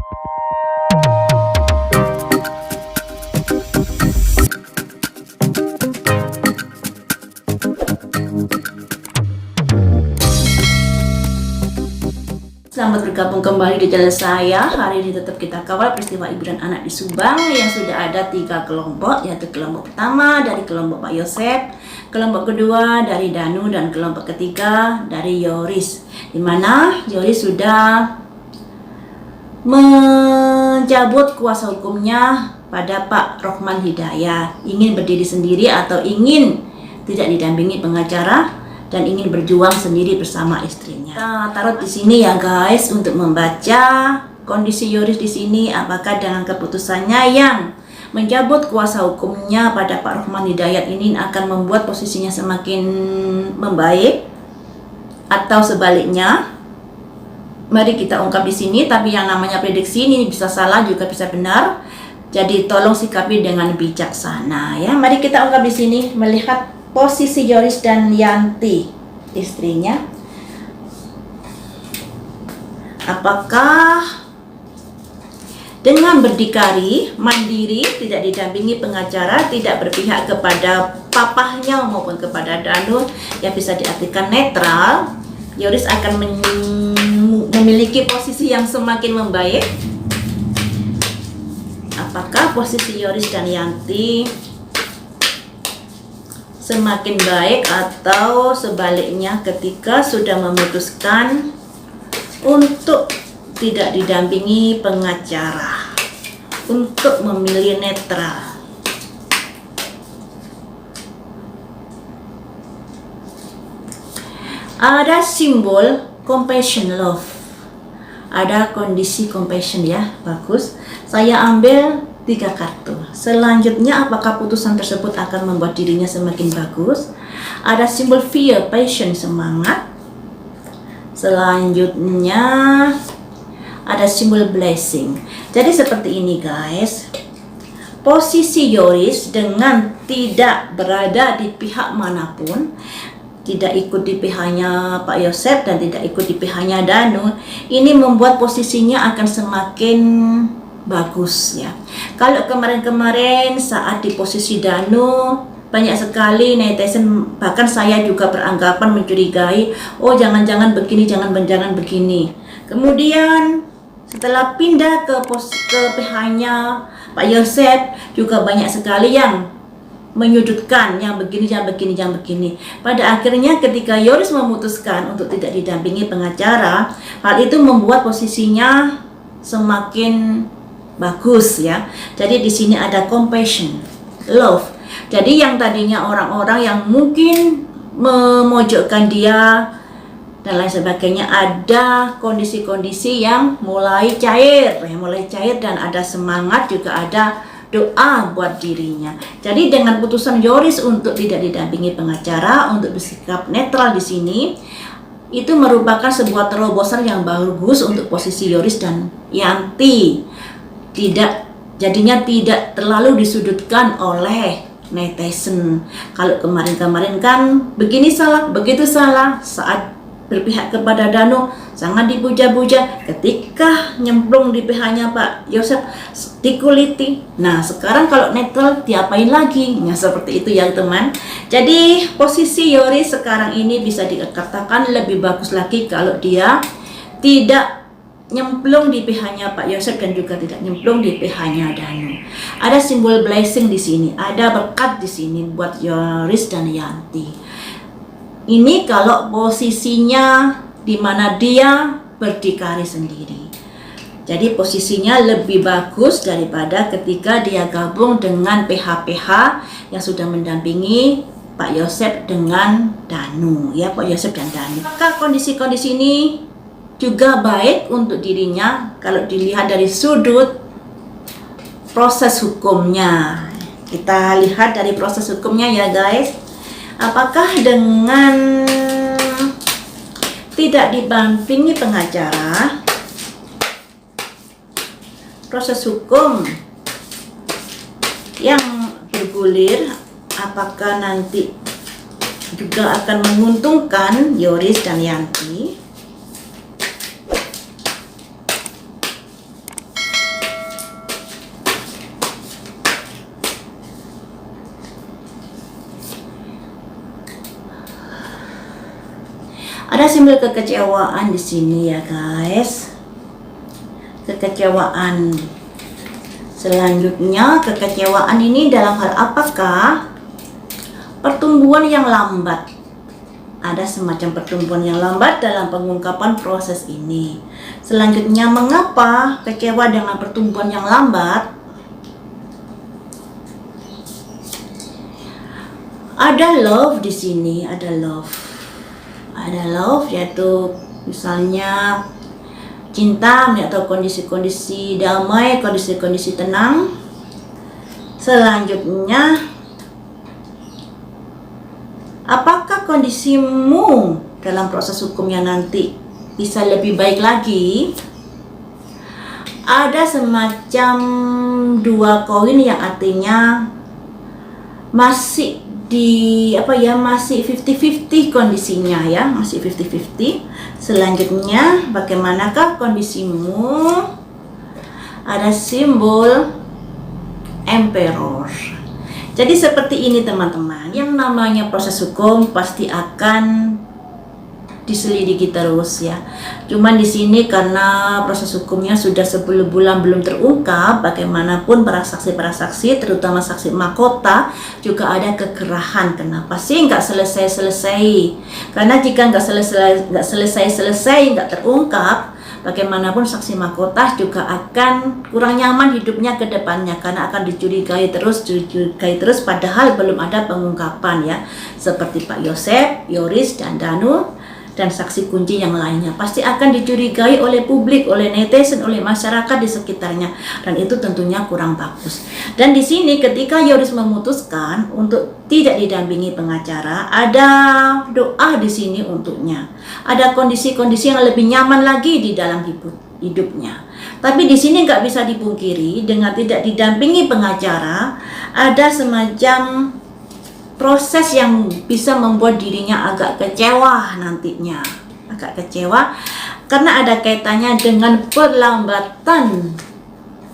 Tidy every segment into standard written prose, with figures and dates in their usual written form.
Selamat bergabung kembali di channel saya. Hari ini tetap kita kawal peristiwa ibu dan anak di Subang yang sudah ada 3 kelompok, yaitu kelompok pertama dari kelompok Pak Yosep, kelompok kedua dari Danu, dan kelompok ketiga dari Yoris, di mana Yoris sudah mencabut kuasa hukumnya pada Pak Rohman Hidayat, ingin berdiri sendiri atau ingin tidak didampingi pengacara dan ingin berjuang sendiri bersama istrinya. Kita taruh di sini ya guys untuk membaca kondisi Yoris di sini, apakah dengan keputusannya yang mencabut kuasa hukumnya pada Pak Rohman Hidayat ini akan membuat posisinya semakin membaik atau sebaliknya. Mari kita ungkap di sini, tapi yang namanya prediksi ini bisa salah juga bisa benar. Jadi tolong sikapi dengan bijaksana ya. Mari kita ungkap di sini melihat posisi Yoris dan Yanti, istrinya. Apakah dengan berdikari, mandiri, tidak didampingi pengacara, tidak berpihak kepada papahnya maupun kepada Danu, yang bisa diartikan netral, Yoris akan memiliki posisi yang semakin membaik? Apakah posisi Yoris dan Yanti semakin baik atau sebaliknya ketika sudah memutuskan untuk tidak didampingi pengacara, untuk memilih netral? Ada simbol compassion love, ada kondisi compassion ya, bagus. Saya ambil 3 kartu. Selanjutnya, apakah putusan tersebut akan membuat dirinya semakin bagus? Ada simbol fear, passion, semangat. Selanjutnya ada simbol blessing. Jadi seperti ini guys. Posisi Yoris dengan tidak berada di pihak manapun, tidak ikut di pihaknya Pak Yosep dan tidak ikut di pihaknya Danu, ini membuat posisinya akan semakin bagus ya. Kalau kemarin-kemarin saat di posisi Danu, banyak sekali netizen, bahkan saya juga beranggapan mencurigai, oh jangan-jangan begini, jangan begini. Kemudian setelah pindah ke pihaknya Pak Yosep, juga banyak sekali yang menyudutkan, yang begini, jangan begini. Pada akhirnya ketika Yoris memutuskan untuk tidak didampingi pengacara, hal itu membuat posisinya semakin bagus ya. Jadi di sini ada compassion, love. Jadi yang tadinya orang-orang yang mungkin memojokkan dia dan lain sebagainya, ada kondisi-kondisi yang mulai cair, dan ada semangat, juga ada doa buat dirinya. Jadi dengan putusan Yoris untuk tidak didampingi pengacara, untuk bersikap netral di sini, itu merupakan sebuah terobosan yang bagus untuk posisi Yoris dan Yanti. Jadinya tidak terlalu disudutkan oleh netizen. Kalau kemarin-kemarin kan begini salah, begitu salah, saat berpihak kepada Danu sangat dipuja-puja, ketika nyemplung di pihaknya Pak Yosep dikuliti. Nah sekarang kalau netral diapain lagi? Nah seperti itu ya teman. Jadi posisi Yoris sekarang ini bisa dikatakan lebih bagus lagi kalau dia tidak nyemplung di pihaknya Pak Yosep dan juga tidak nyemplung di pihaknya Danu. Ada simbol blessing di sini, ada berkat di sini buat Yoris dan Yanti. Ini kalau posisinya di mana dia berdikari sendiri. Jadi posisinya lebih bagus daripada ketika dia gabung dengan PH-PH yang sudah mendampingi Pak Yosep dengan Danu ya, Pak Yosep dan Danu. Maka kondisi-kondisi ini juga baik untuk dirinya kalau dilihat dari sudut proses hukumnya. Kita lihat dari proses hukumnya ya guys. Apakah dengan tidak didampingi pengacara, proses hukum yang bergulir, apakah nanti juga akan menguntungkan Yoris dan Yanti? simbol kekecewaan di sini ya guys. Kekecewaan. Selanjutnya, kekecewaan ini dalam hal apakah? Pertumbuhan yang lambat. Ada semacam pertumbuhan yang lambat dalam pengungkapan proses ini. Selanjutnya, mengapa kecewa dengan pertumbuhan yang lambat? Ada love di sini, ada love. Ada love, yaitu misalnya cinta atau kondisi-kondisi damai, kondisi-kondisi tenang. Selanjutnya, apakah kondisimu dalam proses hukumnya nanti bisa lebih baik lagi? Ada semacam dua koin yang artinya masih masih 50-50 kondisinya ya, masih 50-50. Selanjutnya, bagaimanakah kondisimu? Ada simbol Emperor. Jadi seperti ini teman-teman, yang namanya proses hukum pasti akan diselidiki terus ya. Cuman di sini karena proses hukumnya sudah 10 bulan belum terungkap, bagaimanapun para saksi terutama saksi mahkota juga ada kekerahan. Kenapa sih nggak selesai? Karena jika nggak selesai nggak terungkap, bagaimanapun saksi mahkota juga akan kurang nyaman hidupnya ke depannya karena akan dicurigai terus padahal belum ada pengungkapan ya. Seperti Pak Yosef, Yoris, dan Danu dan saksi kunci yang lainnya pasti akan dicurigai oleh publik, oleh netizen, oleh masyarakat di sekitarnya, dan itu tentunya kurang bagus. Dan di sini ketika Yoris memutuskan untuk tidak didampingi pengacara, ada doa di sini untuknya. Ada kondisi-kondisi yang lebih nyaman lagi di dalam hidupnya. Tapi di sini nggak bisa dipungkiri dengan tidak didampingi pengacara, ada semacam proses yang bisa membuat dirinya agak kecewa nantinya. Agak kecewa karena ada kaitannya dengan perlambatan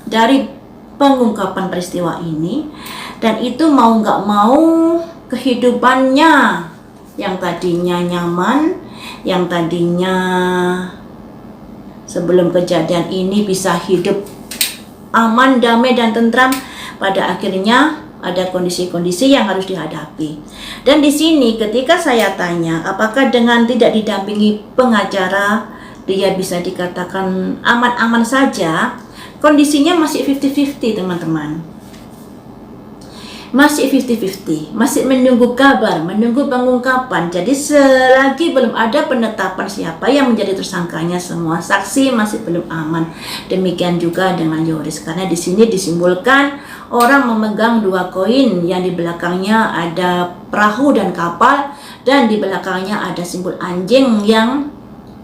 dari pengungkapan peristiwa ini. Dan itu mau nggak mau kehidupannya yang tadinya nyaman, yang tadinya sebelum kejadian ini bisa hidup aman, damai, dan tentram, pada akhirnya ada kondisi-kondisi yang harus dihadapi. Dan di sini ketika saya tanya apakah dengan tidak didampingi pengacara dia bisa dikatakan aman-aman saja, kondisinya masih 50-50 teman-teman. Masih 50-50, masih menunggu kabar, menunggu pengungkapan. Jadi selagi belum ada penetapan siapa yang menjadi tersangkanya, semua saksi masih belum aman. Demikian juga dengan Yoris, karena di sini disimbolkan orang memegang dua koin yang di belakangnya ada perahu dan kapal, dan di belakangnya ada simbol anjing yang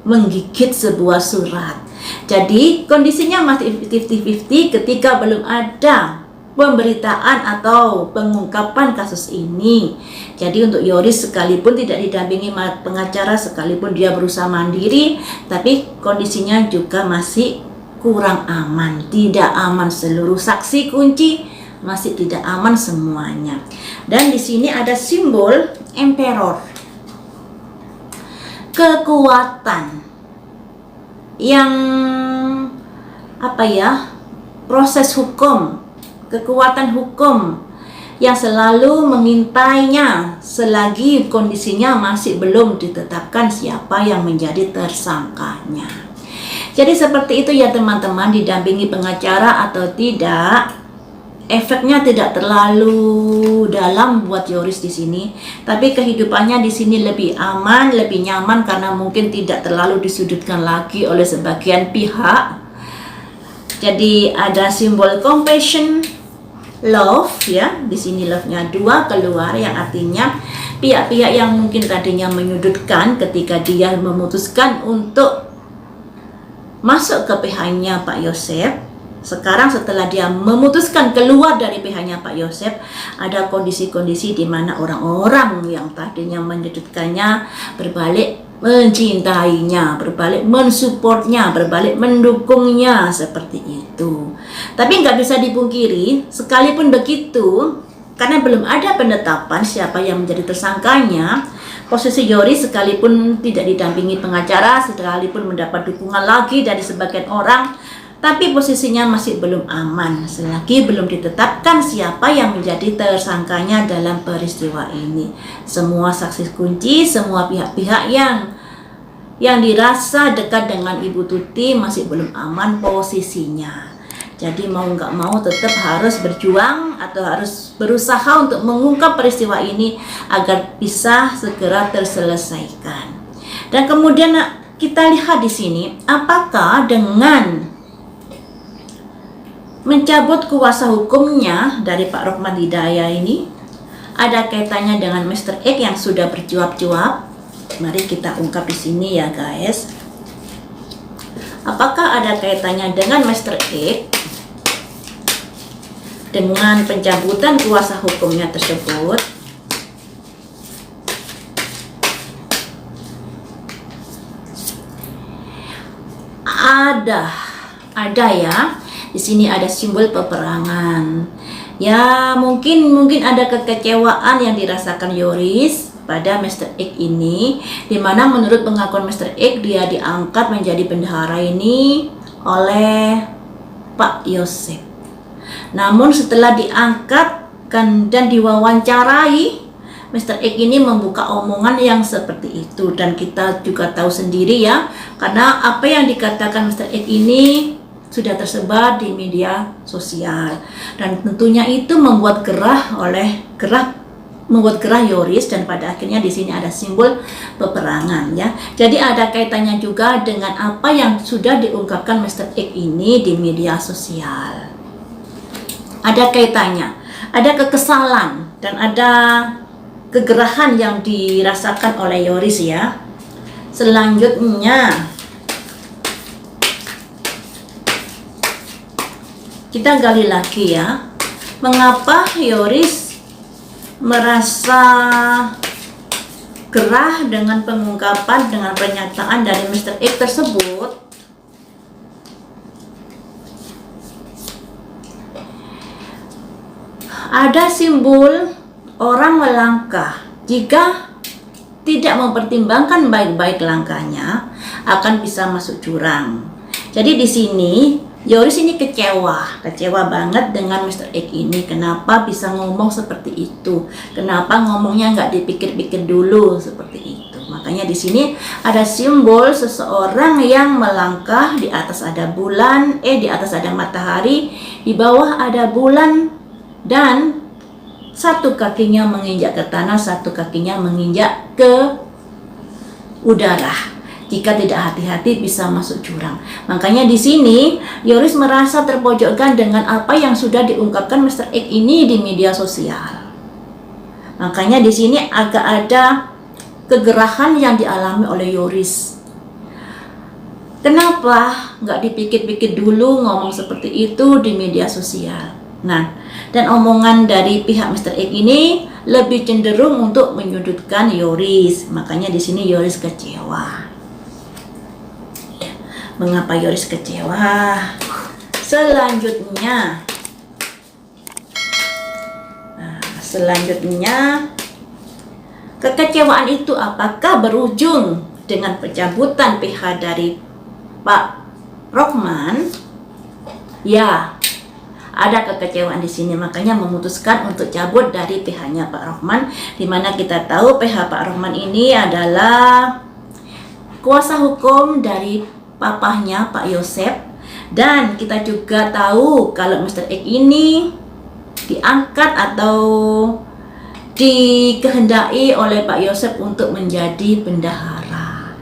menggigit sebuah surat. Jadi kondisinya masih 50-50 ketika belum ada pemberitaan atau pengungkapan kasus ini. Jadi untuk Yoris sekalipun tidak didampingi pengacara, sekalipun dia berusaha mandiri, tapi kondisinya juga masih kurang aman, tidak aman. Seluruh saksi kunci masih tidak aman semuanya. Dan di sini ada simbol Emperor, kekuatan yang proses hukum, kekuatan hukum yang selalu mengintainya selagi kondisinya masih belum ditetapkan siapa yang menjadi tersangkanya. Jadi seperti itu ya teman-teman, didampingi pengacara atau tidak, efeknya tidak terlalu dalam buat Yoris di sini, tapi kehidupannya di sini lebih aman, lebih nyaman karena mungkin tidak terlalu disudutkan lagi oleh sebagian pihak. Jadi ada simbol compassion, love ya. Di sini love-nya dua keluar, yang artinya pihak-pihak yang mungkin tadinya menyudutkan ketika dia memutuskan untuk masuk ke pihaknya Pak Yosef, sekarang setelah dia memutuskan keluar dari pihaknya Pak Yosef, ada kondisi-kondisi di mana orang-orang yang tadinya menyudutkannya berbalik mencintainya, berbalik mensupportnya, berbalik mendukungnya, seperti itu. Tapi nggak bisa dipungkiri, sekalipun begitu, karena belum ada penetapan siapa yang menjadi tersangkanya, Posisi Yoris sekalipun tidak didampingi pengacara, sekalipun mendapat dukungan lagi dari sebagian orang, tapi posisinya masih belum aman selagi belum ditetapkan siapa yang menjadi tersangkanya dalam peristiwa ini. Semua saksi kunci, semua pihak-pihak yang dirasa dekat dengan Ibu Tuti masih belum aman posisinya. Jadi mau nggak mau tetap harus berjuang atau harus berusaha untuk mengungkap peristiwa ini agar bisa segera terselesaikan. Dan kemudian kita lihat di sini, apakah dengan mencabut kuasa hukumnya dari Pak Rohman Hidayah ini ada kaitannya dengan Mr. X yang sudah bercuap-cuap? Mari kita ungkap di sini ya guys. Apakah ada kaitannya dengan Mr. X dengan pencabutan kuasa hukumnya tersebut? Ada ya. Di sini ada simbol peperangan. Ya, mungkin ada kekecewaan yang dirasakan Yoris pada Mr. X ini, dimana menurut pengakuan Mr. X dia diangkat menjadi bendahara ini oleh Pak Yosep. Namun setelah diangkat dan diwawancarai, Mr. X ini membuka omongan yang seperti itu, dan kita juga tahu sendiri ya, karena apa yang dikatakan Mr. X ini sudah tersebar di media sosial, dan tentunya itu membuat gerah Yoris, dan pada akhirnya di sini ada simbol peperangan ya. Jadi ada kaitannya juga dengan apa yang sudah diungkapkan Mr. X ini di media sosial. Ada kaitannya, ada kekesalan dan ada kegerahan yang dirasakan oleh Yoris ya. Selanjutnya kita gali lagi ya, mengapa Yoris merasa gerah dengan pengungkapan, dengan pernyataan dari Mr. X tersebut? Ada simbol orang melangkah jika tidak mempertimbangkan baik-baik langkahnya akan bisa masuk jurang. Jadi di sini Yoris ini kecewa banget dengan Mr. X ini. Kenapa bisa ngomong seperti itu? Kenapa ngomongnya nggak dipikir-pikir dulu seperti itu? Makanya di sini ada simbol seseorang yang melangkah, di atas ada bulan, di atas ada matahari, di bawah ada bulan, dan satu kakinya menginjak ke tanah, satu kakinya menginjak ke udara. Jika tidak hati-hati bisa masuk jurang. Makanya di sini Yoris merasa terpojokkan dengan apa yang sudah diungkapkan Mr. X ini di media sosial. Makanya di sini agak ada kegerahan yang dialami oleh Yoris. Kenapa nggak dipikir-pikir dulu ngomong seperti itu di media sosial? Nah, dan omongan dari pihak Mr. X ini lebih cenderung untuk menyudutkan Yoris. Makanya di sini Yoris kecewa. Mengapa Yoris kecewa? Selanjutnya, kekecewaan itu apakah berujung dengan pencabutan PH dari Pak Rohman? Ya, ada kekecewaan di sini, makanya memutuskan untuk cabut dari PH-nya Pak Rohman, di mana kita tahu PH Pak Rohman ini adalah kuasa hukum dari papahnya Pak Yosep, dan kita juga tahu kalau Mr. X ini diangkat atau dikehendaki oleh Pak Yosep untuk menjadi bendahara,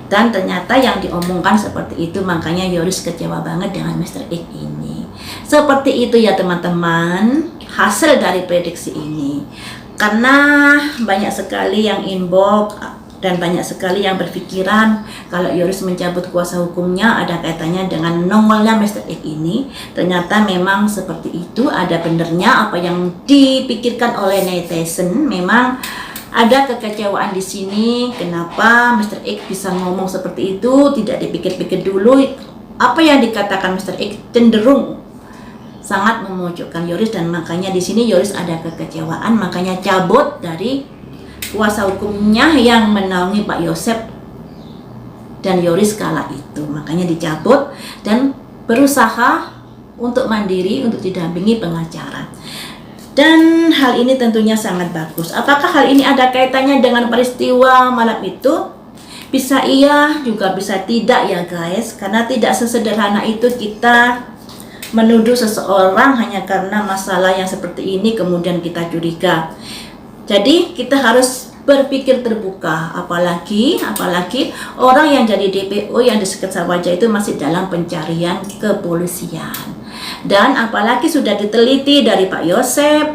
dan ternyata yang diomongkan seperti itu. Makanya Yoris kecewa banget dengan Mr. X ini. Seperti itu ya teman-teman, hasil dari prediksi ini, karena banyak sekali yang inbox dan banyak sekali yang berpikiran kalau Yoris mencabut kuasa hukumnya ada kaitannya dengan nongolnya Mr. X ini. Ternyata memang seperti itu, ada benernya apa yang dipikirkan oleh netizen. Memang ada kekecewaan di sini. Kenapa Mr. X bisa ngomong seperti itu? Tidak dipikir-pikir dulu. Apa yang dikatakan Mr. X cenderung sangat memojokkan Yoris, dan makanya di sini Yoris ada kekecewaan, makanya cabut dari kuasa hukumnya yang menaungi Pak Yosep dan Yoris kala itu. Makanya dicabut dan berusaha untuk mandiri, untuk didampingi pengacara. Dan hal ini tentunya sangat bagus. Apakah hal ini ada kaitannya dengan peristiwa malam itu? Bisa iya, juga bisa tidak ya guys. Karena tidak sesederhana itu kita menuduh seseorang hanya karena masalah yang seperti ini kemudian kita curiga. Jadi kita harus berpikir terbuka, apalagi orang yang jadi DPO yang di sekitar wajah itu masih dalam pencarian kepolisian. Dan apalagi sudah diteliti dari Pak Yosep,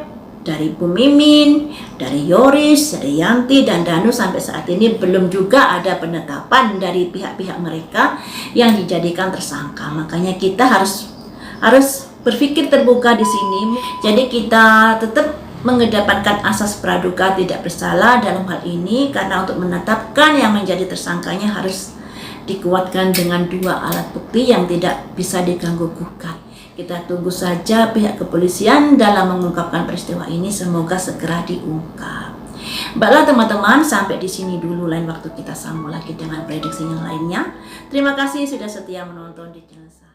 dari Bu Mimin, dari Yoris, dari Yanti dan Danu, sampai saat ini belum juga ada penetapan dari pihak-pihak mereka yang dijadikan tersangka. Makanya kita harus berpikir terbuka di sini. Jadi kita tetap mengedepankan asas praduga tidak bersalah dalam hal ini, karena untuk menetapkan yang menjadi tersangkanya harus dikuatkan dengan 2 alat bukti yang tidak bisa diganggu gugat. Kita tunggu saja pihak kepolisian dalam mengungkapkan peristiwa ini, semoga segera diungkap. Baiklah teman-teman, sampai di sini dulu, lain waktu kita sambung lagi dengan prediksi yang lainnya. Terima kasih sudah setia menonton di channel saya.